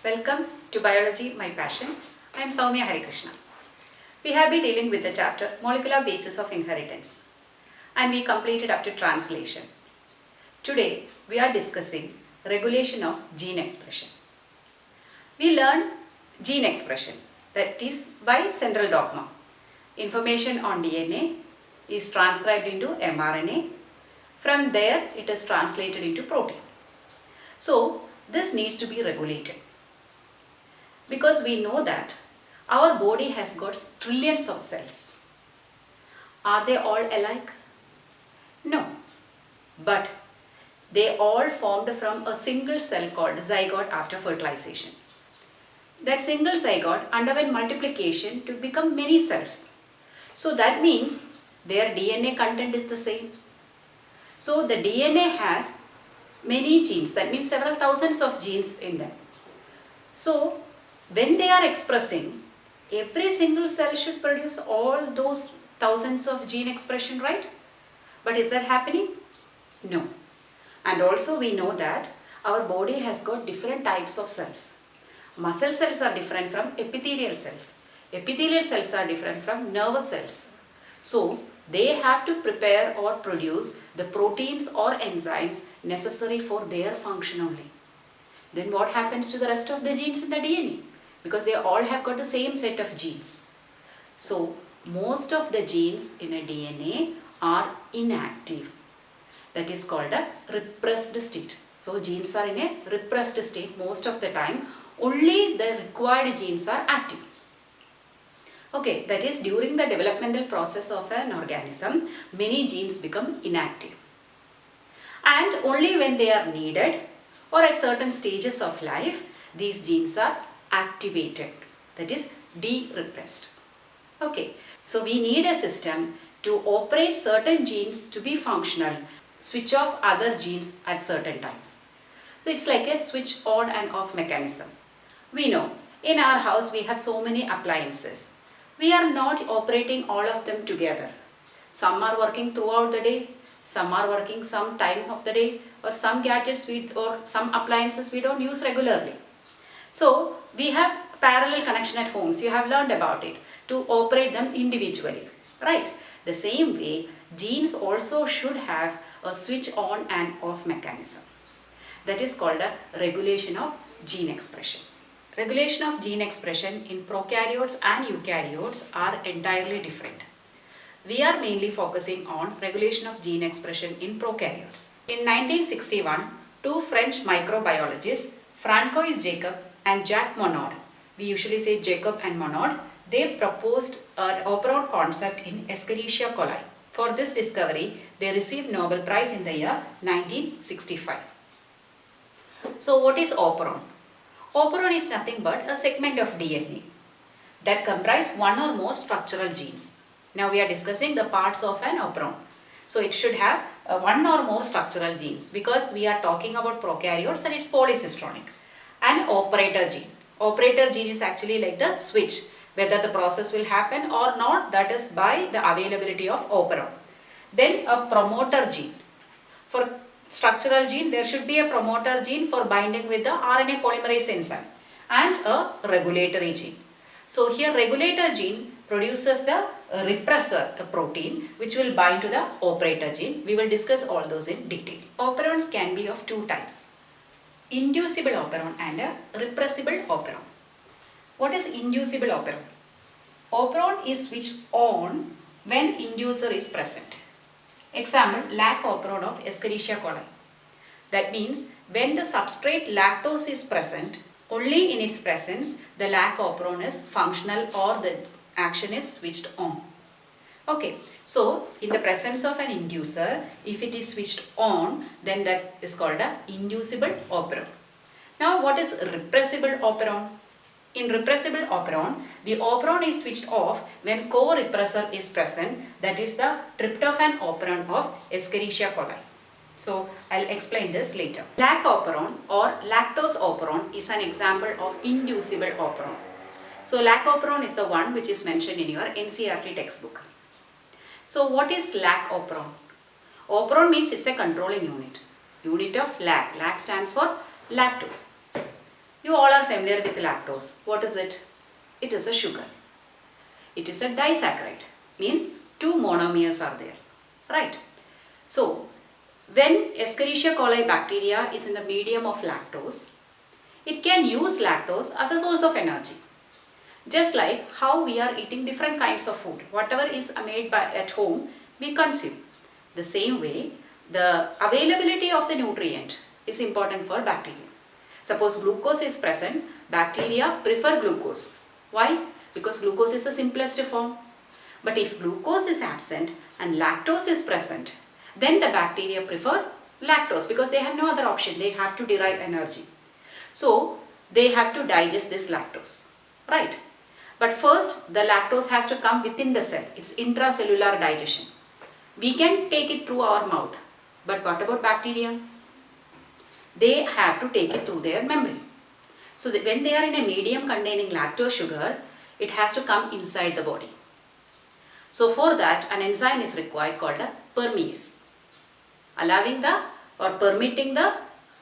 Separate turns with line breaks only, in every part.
Welcome to Biology, My Passion. I am Soumya Harikrishna. We have been dealing with the chapter Molecular Basis of Inheritance and we completed up to translation. Today we are discussing regulation of gene expression. We learned gene expression, that is by central dogma. Information on DNA is transcribed into mRNA. From there it is translated into protein. So this needs to be regulated. Because we know that our body has got trillions of cells. Are they all alike? No. But they all formed from a single cell called zygote after fertilization. That single zygote underwent multiplication to become many cells. So that means their DNA content is the same. So the DNA has many genes, that means several thousands of genes in them. So when they are expressing, every single cell should produce all those thousands of gene expression, right? But is that happening? No. And also we know that our body has got different types of cells. Muscle cells are different from epithelial cells. Epithelial cells are different from nervous cells. So they have to prepare or produce the proteins or enzymes necessary for their function only. Then what happens to the rest of the genes in the DNA? Because they all have got the same set of genes. So most of the genes in a DNA are inactive. That is called a repressed state. So genes are in a repressed state most of the time. Only the required genes are active. Okay, that is during the developmental process of an organism, many genes become inactive. And only when they are needed or at certain stages of life, these genes are activated, that is de-repressed. Okay, so we need a system to operate certain genes to be functional, switch off other genes at certain times. So it's like a switch on and off mechanism. We know in our house we have so many appliances. We are not operating all of them together. Some are working throughout the day, some are working some time of the day, or some gadgets or some appliances we don't use regularly. So we have parallel connection at homes, you have learned about it, to operate them individually, right? The same way, genes also should have a switch on and off mechanism. That is called a regulation of gene expression. Regulation of gene expression in prokaryotes and eukaryotes are entirely different. We are mainly focusing on regulation of gene expression in prokaryotes. In 1961, two French microbiologists, Francois Jacob and Jacques Monod, we usually say Jacob and Monod, they proposed an Operon concept in Escherichia coli. For this discovery, they received Nobel Prize in the year 1965. So what is Operon? Operon is nothing but a segment of DNA that comprise one or more structural genes. Now we are discussing the parts of an operon. So it should have one or more structural genes because we are talking about prokaryotes and it's polycystronic. An operator gene. Operator gene is actually like the switch. Whether the process will happen or not, that is by the availability of operon. Then a promoter gene. For structural gene, there should be a promoter gene for binding with the RNA polymerase enzyme and a regulatory gene. So here regulator gene produces the repressor, a protein which will bind to the operator gene. We will discuss all those in detail. Operons can be of two types. Inducible operon and a repressible operon. What is inducible operon? Operon is switched on when inducer is present. Example, Lac Operon of Escherichia coli. That means when the substrate lactose is present, only in its presence the Lac Operon is functional or the action is switched on. Okay, so in the presence of an inducer, if it is switched on, then that is called a inducible operon. Now what is repressible operon? In repressible operon, the operon is switched off when co-repressor is present, that is the Tryptophan Operon of Escherichia coli. So I'll explain this later. Lac Operon or Lactose Operon is an example of inducible operon. So Lac Operon is the one which is mentioned in your NCERT textbook. So what is Lac Operon? Operon means it's a controlling unit. Unit of Lac. Lac stands for lactose. You all are familiar with lactose. What is it? It is a sugar. It is a disaccharide. Means two monomers are there. Right? So, when Escherichia coli bacteria is in the medium of lactose, it can use lactose as a source of energy. Just like how we are eating different kinds of food. Whatever is made at home, we consume. The same way, the availability of the nutrient is important for bacteria. Suppose glucose is present, bacteria prefer glucose. Why? Because glucose is the simplest form. But if glucose is absent and lactose is present, then the bacteria prefer lactose because they have no other option. They have to derive energy. So, they have to digest this lactose. Right? But first, the lactose has to come within the cell. It's intracellular digestion. We can take it through our mouth. But what about bacteria? They have to take it through their membrane. So that when they are in a medium containing lactose sugar, it has to come inside the body. So for that, an enzyme is required called a permease, allowing or permitting the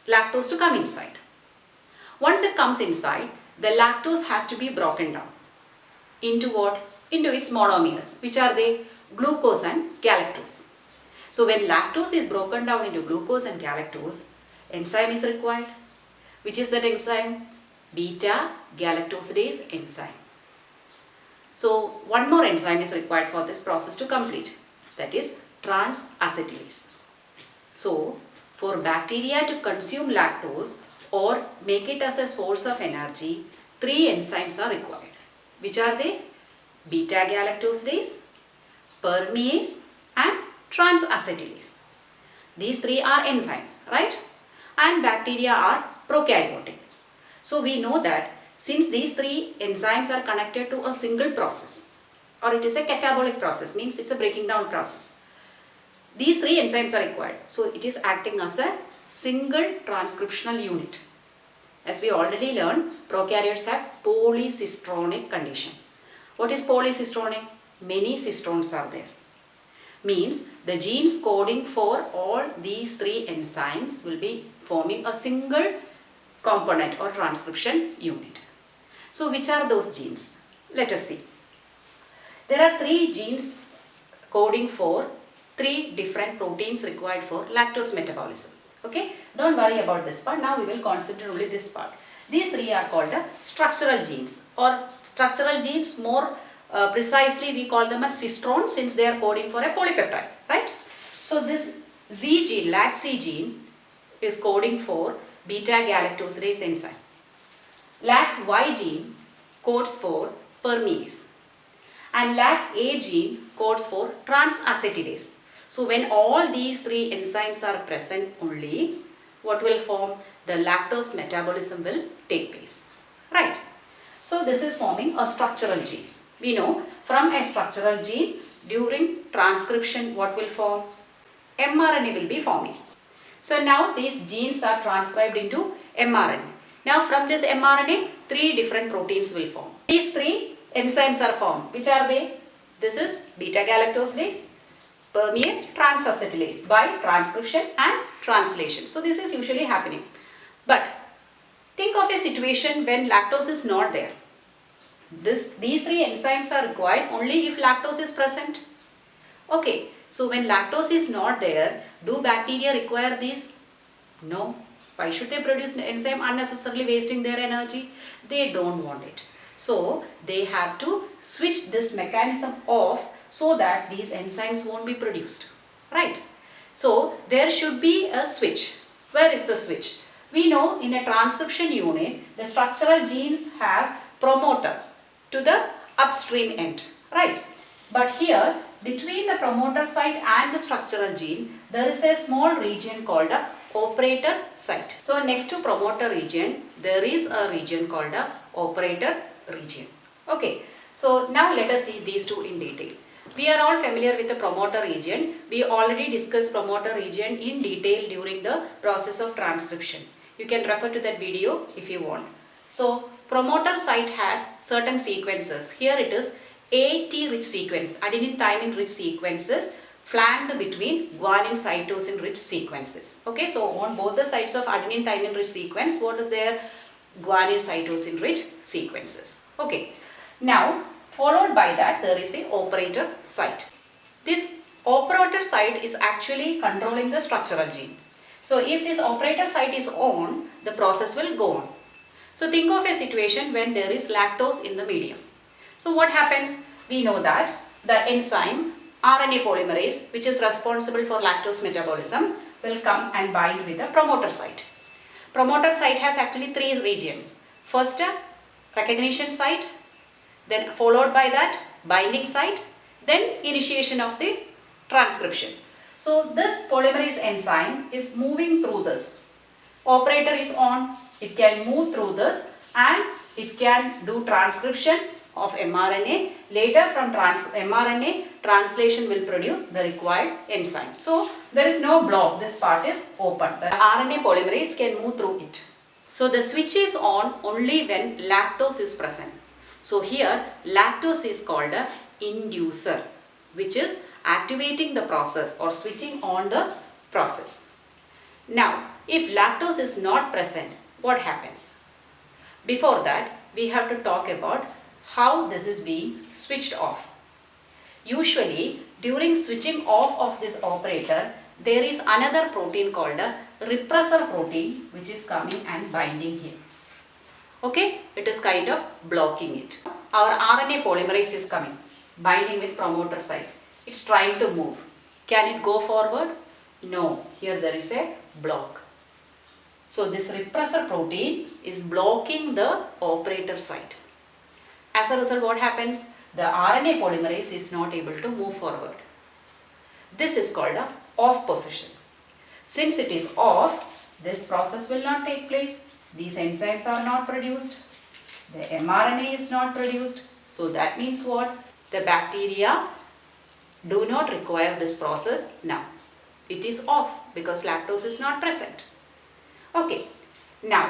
lactose to come inside. Once it comes inside, the lactose has to be broken down. Into what? Into its monomers, which are they? Glucose and galactose. So when lactose is broken down into glucose and galactose, enzyme is required. Which is that enzyme? Beta-galactosidase enzyme. So one more enzyme is required for this process to complete. That is transacetylase. So for bacteria to consume lactose or make it as a source of energy, 3 enzymes are required. Which are they? Beta-galactosidase, permease and transacetylase. These 3 are enzymes, right? And bacteria are prokaryotic. So we know that since these 3 enzymes are connected to a single process, or it is a catabolic process, means it's a breaking down process. These 3 enzymes are required. So it is acting as a single transcriptional unit. As we already learned, prokaryotes have polycistronic condition. What is polycistronic? Many cistrons are there. Means the genes coding for all these 3 enzymes will be forming a single component or transcription unit. So which are those genes? Let us see. There are 3 genes coding for 3 different proteins required for lactose metabolism. Okay, don't worry about this part. Now we will concentrate only this part. These 3 are called the structural genes, or structural genes more precisely we call them as cistrons since they are coding for a polypeptide, right? So this Z gene, LAC gene is coding for beta-galactosidase enzyme. LAC-Y gene codes for permease and LAC-A gene codes for transacetylase. So when all these 3 enzymes are present only, what will form? The lactose metabolism will take place, right? So this is forming a structural gene. We know from a structural gene during transcription what will form? mRNA will be forming. So now these genes are transcribed into mRNA. Now from this mRNA 3 different proteins will form. These 3 enzymes are formed. Which are they? This is beta-galactosidase, permease, transacetylase by transcription and translation. So this is usually happening. But think of a situation when lactose is not there. These 3 enzymes are required only if lactose is present. Okay, so when lactose is not there, do bacteria require these? No. Why should they produce enzyme unnecessarily wasting their energy? They don't want it. So they have to switch this mechanism off so that these enzymes won't be produced. Right? So there should be a switch. Where is the switch? We know in a transcription unit, the structural genes have promoter to the upstream end, right? But here, between the promoter site and the structural gene, there is a small region called the operator site. So next to promoter region, there is a region called the operator region. Okay, so now let us see these 2 in detail. We are all familiar with the promoter region. We already discussed promoter region in detail during the process of transcription. You can refer to that video if you want. So promoter site has certain sequences. Here it is AT rich sequence, adenine thymine rich sequences flanked between guanine cytosine rich sequences. Okay, so on both the sides of adenine thymine rich sequence, what is there? guanine cytosine rich sequences. Okay. Now, followed by that, there is the operator site. This operator site is actually controlling the structural gene. So, if this operator site is on, the process will go on. So, think of a situation when there is lactose in the medium. So, what happens? We know that the enzyme RNA polymerase, which is responsible for lactose metabolism, will come and bind with the promoter site. Promoter site has actually three regions. First, recognition site, then followed by that binding site, then initiation of the transcription. So this polymerase enzyme is moving through this. Operator is on, it can move through this and it can do transcription of mRNA. Later from mRNA, translation will produce the required enzyme. So there is no block, this part is open. The RNA polymerase can move through it. So the switch is on only when lactose is present. So here lactose is called a inducer, which is activating the process or switching on the process. Now, if lactose is not present, what happens? Before that, we have to talk about how this is being switched off. Usually, during switching off of this operator, there is another protein called a repressor protein which is coming and binding here. Okay, it is kind of blocking it. Our RNA polymerase is coming, binding with promoter site. It's trying to move. Can it go forward? No, here there is a block. So this repressor protein is blocking the operator site. As a result, what happens? The RNA polymerase is not able to move forward. This is called a off position. Since it is off, this process will not take place. These enzymes are not produced. The mRNA is not produced. So that means what? The bacteria do not require this process now. It is off because lactose is not present. Okay. Now,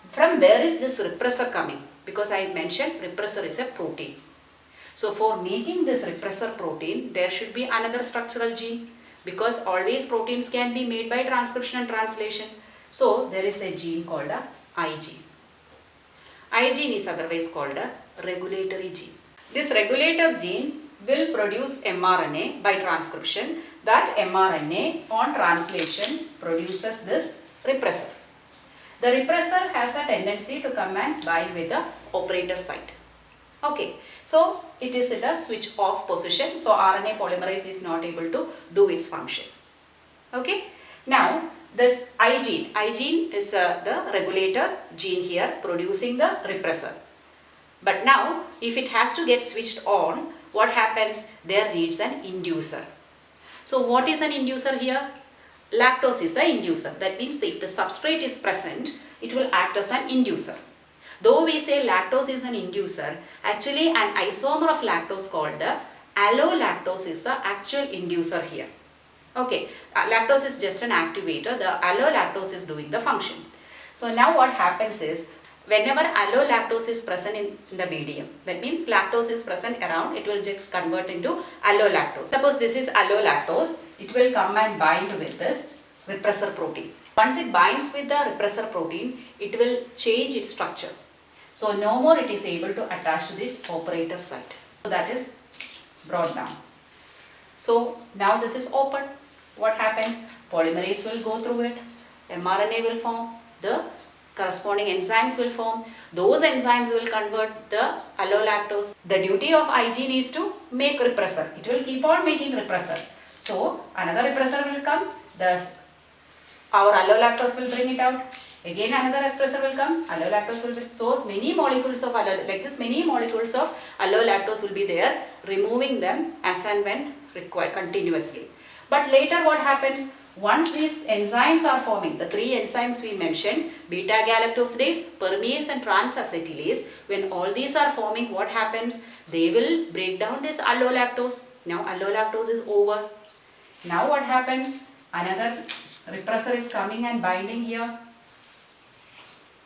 from where is this repressor coming? Because I mentioned repressor is a protein. So for making this repressor protein, there should be another structural gene, because always proteins can be made by transcription and translation. So there is a gene called a I gene. I gene is otherwise called a regulatory gene. This regulator gene will produce mRNA by transcription. That mRNA on translation produces this repressor. The repressor has a tendency to come and bind with the operator site. Okay, so it is in a switch off position. So RNA polymerase is not able to do its function. Okay, now this I gene is the regulator gene here producing the repressor. But now if it has to get switched on, what happens? There needs an inducer. So what is an inducer here? Lactose is the inducer. That means that if the substrate is present, it will act as an inducer. Though we say lactose is an inducer, actually an isomer of lactose called the allolactose is the actual inducer here. Okay, lactose is just an activator, the allolactose is doing the function. So now what happens is, whenever allolactose is present in the medium, that means lactose is present around, it will just convert into allolactose. Suppose this is allolactose, it will come and bind with this repressor protein. Once it binds with the repressor protein, it will change its structure. So no more it is able to attach to this operator site. So that is brought down. So now this is open. What happens? Polymerase will go through it, mRNA will form, the corresponding enzymes will form. Those enzymes will convert the allolactose. The duty of I gene is to make repressor. It will keep on making repressor. So another repressor will come. Our allolactose will bring it out. Again another repressor will come. Allolactose will be. So many molecules of many molecules of allolactose will be there, removing them as and when required continuously. But later what happens? Once these enzymes are forming, the three enzymes we mentioned, beta-galactosidase, permease and trans-acetylase, when all these are forming, what happens? They will break down this allolactose. Now allolactose is over. Now what happens? Another repressor is coming and binding here.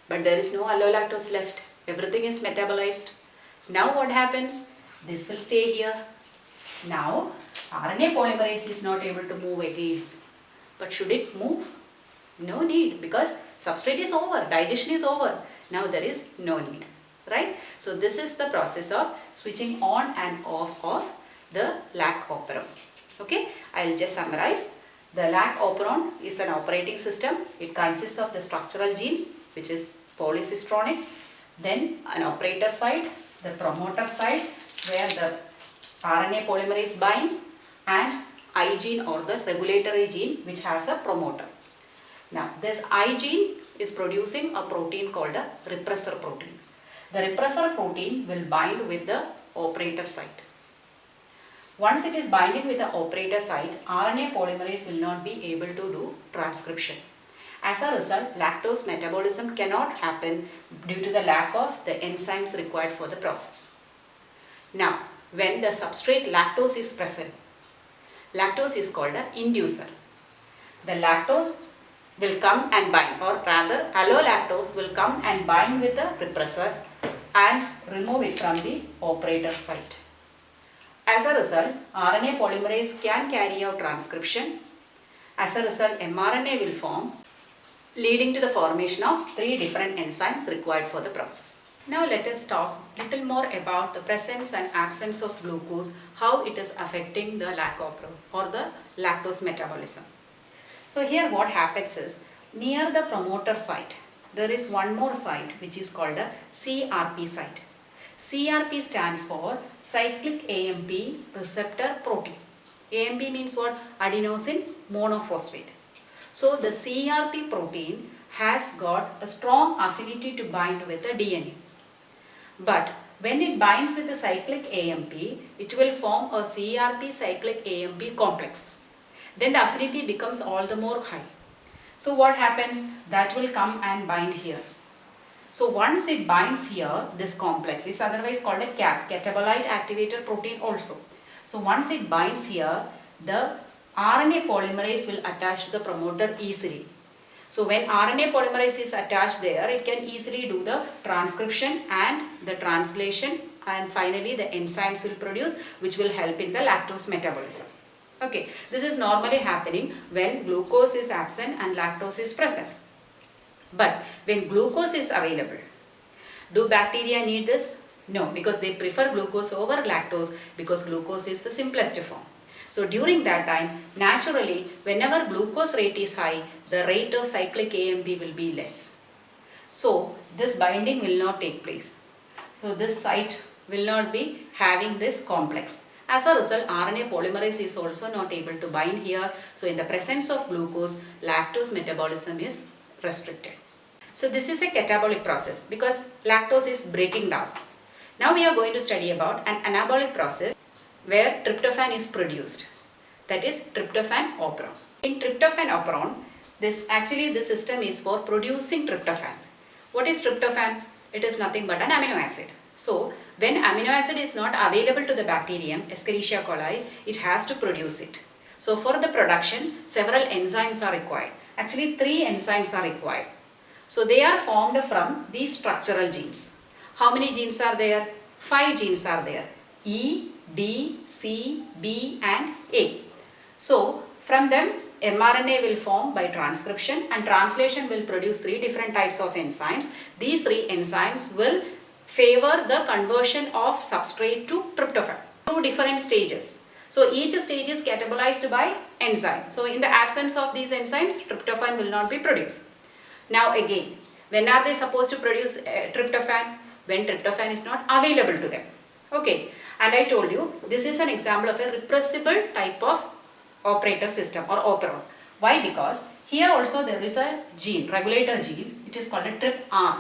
But there is no allolactose left. Everything is metabolized. Now what happens? This will stay here. Now RNA polymerase is not able to move again. But should it move? No need, because substrate is over, digestion is over. Now there is no need, right? So this is the process of switching on and off of the Lac Operon. Okay, I will just summarize. The Lac Operon is an operating system. It consists of the structural genes, which is polycistronic, then an operator site, the promoter site where the RNA polymerase binds, and I gene or the regulatory gene which has a promoter. Now this I gene is producing a protein called a repressor protein. The repressor protein will bind with the operator site. Once it is binding with the operator site, RNA polymerase will not be able to do transcription. As a result, lactose metabolism cannot happen due to the lack of the enzymes required for the process. Now, when the substrate lactose is present, lactose is called an inducer. The lactose will come and bind, or rather allolactose will come and bind with the repressor and remove it from the operator site. As a result, RNA polymerase can carry out transcription. As a result, mRNA will form, leading to the formation of 3 different enzymes required for the process. Now let us talk a little more about the presence and absence of glucose, how it is affecting the Lac Operon or the lactose metabolism. So here what happens is, near the promoter site, there is one more site which is called a CRP site. CRP stands for cyclic AMP receptor protein. AMP means what? Adenosine monophosphate. So the CRP protein has got a strong affinity to bind with the DNA. But when it binds with the cyclic AMP, it will form a CRP cyclic AMP complex. Then the affinity becomes all the more high. So what happens? That will come and bind here. So once it binds here, this complex is otherwise called a CAP, catabolite activator protein also. So once it binds here, the RNA polymerase will attach to the promoter easily. So when RNA polymerase is attached there, it can easily do the transcription and the translation, and finally the enzymes will produce, which will help in the lactose metabolism. Okay, this is normally happening when glucose is absent and lactose is present. But when glucose is available, do bacteria need this? No, because they prefer glucose over lactose because glucose is the simplest form. So during that time, naturally, whenever glucose rate is high, the rate of cyclic AMP will be less. So this binding will not take place. So this site will not be having this complex. As a result, RNA polymerase is also not able to bind here. So in the presence of glucose, lactose metabolism is restricted. So this is a catabolic process because lactose is breaking down. Now we are going to study about an anabolic process where tryptophan is produced. That is Tryptophan Operon. In Tryptophan Operon, this system is for producing tryptophan. What is tryptophan? It is nothing but an amino acid. So when amino acid is not available to the bacterium, Escherichia coli, it has to produce it. So for the production, several enzymes are required. Actually 3 enzymes are required. So they are formed from these structural genes. How many genes are there? 5 genes are there. E, D, C, B and A. So from them mRNA will form by transcription, and translation will produce 3 different types of enzymes. These 3 enzymes will favor the conversion of substrate to tryptophan. 2 different stages. So each stage is catabolized by enzyme. So in the absence of these enzymes, tryptophan will not be produced. Now again, when are they supposed to produce tryptophan? When tryptophan is not available to them. Okay, and I told you this is an example of a repressible type of operator system or operon. Why? Because here also there is a gene, regulator gene, it is called a TRPR.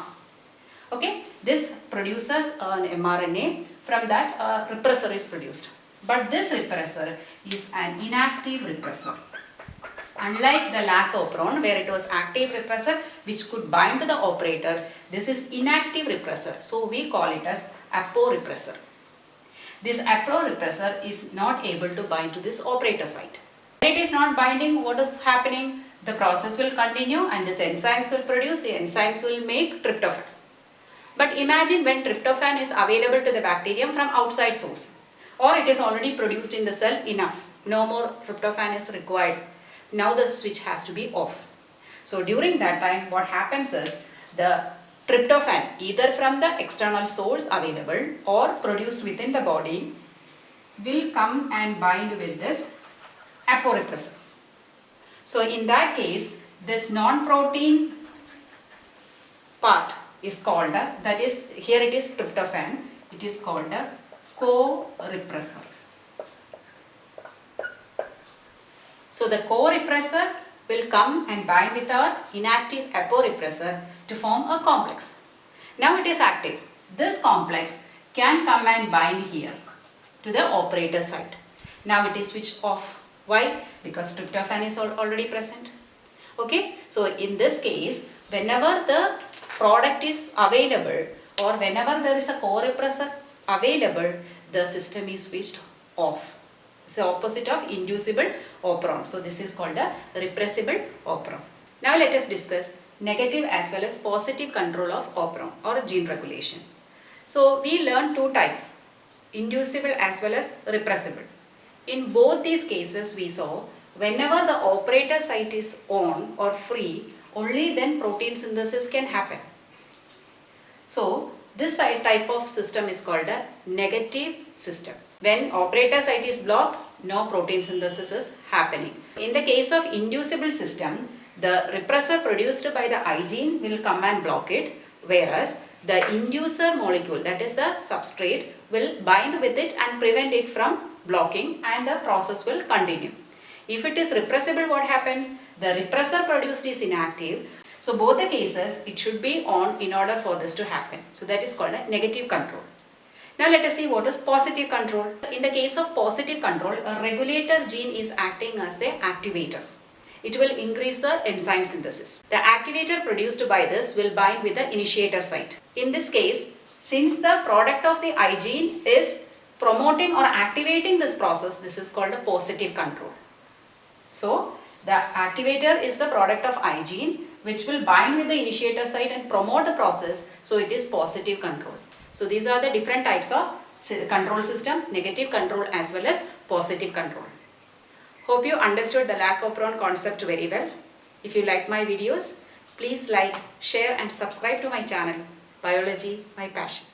Okay, this produces an mRNA, from that a repressor is produced. But this repressor is an inactive repressor. Unlike the Lac Operon where it was active repressor which could bind to the operator, this is inactive repressor. So we call it as aporepressor. This aporepressor is not able to bind to this operator site. When it is not binding, what is happening? The process will continue and these enzymes will produce, the enzymes will make tryptophan. But imagine when tryptophan is available to the bacterium from outside source, or it is already produced in the cell enough, no more tryptophan is required. Now the switch has to be off. So during that time what happens is the tryptophan either from the external source available or produced within the body will come and bind with this aporepressor. So in that case, this non-protein part is called, that is, here it is tryptophan, it is called a co-repressor. So the co-repressor will come and bind with our inactive aporepressor to form a complex. Now it is active. This complex can come and bind here to the operator site. Now it is switched off. Why? Because tryptophan is already present. Okay, so in this case, whenever the product is available or whenever there is a co-repressor available, the system is switched off. It's the opposite of inducible operon. So this is called a repressible operon. Now let us discuss negative as well as positive control of operon or gene regulation. So we learned two types, inducible as well as repressible. In both these cases we saw whenever the operator site is on or free, only then protein synthesis can happen. So this type of system is called a negative system. When operator site is blocked, no protein synthesis is happening. In the case of inducible system, the repressor produced by the I gene will come and block it, whereas the inducer molecule, that is the substrate, will bind with it and prevent it from blocking, and the process will continue. If it is repressible, what happens? The repressor produced is inactive. So both the cases, it should be on in order for this to happen. So that is called a negative control. Now let us see what is positive control. In the case of positive control, a regulator gene is acting as the activator. It will increase the enzyme synthesis. The activator produced by this will bind with the initiator site. In this case, since the product of the I gene is promoting or activating this process, this is called a positive control. So the activator is the product of I gene which will bind with the initiator site and promote the process, so it is positive control. So these are the different types of control system, negative control as well as positive control. Hope you understood the Lac Operon concept very well. If you like my videos, please like, share and subscribe to my channel, Biology My Passion.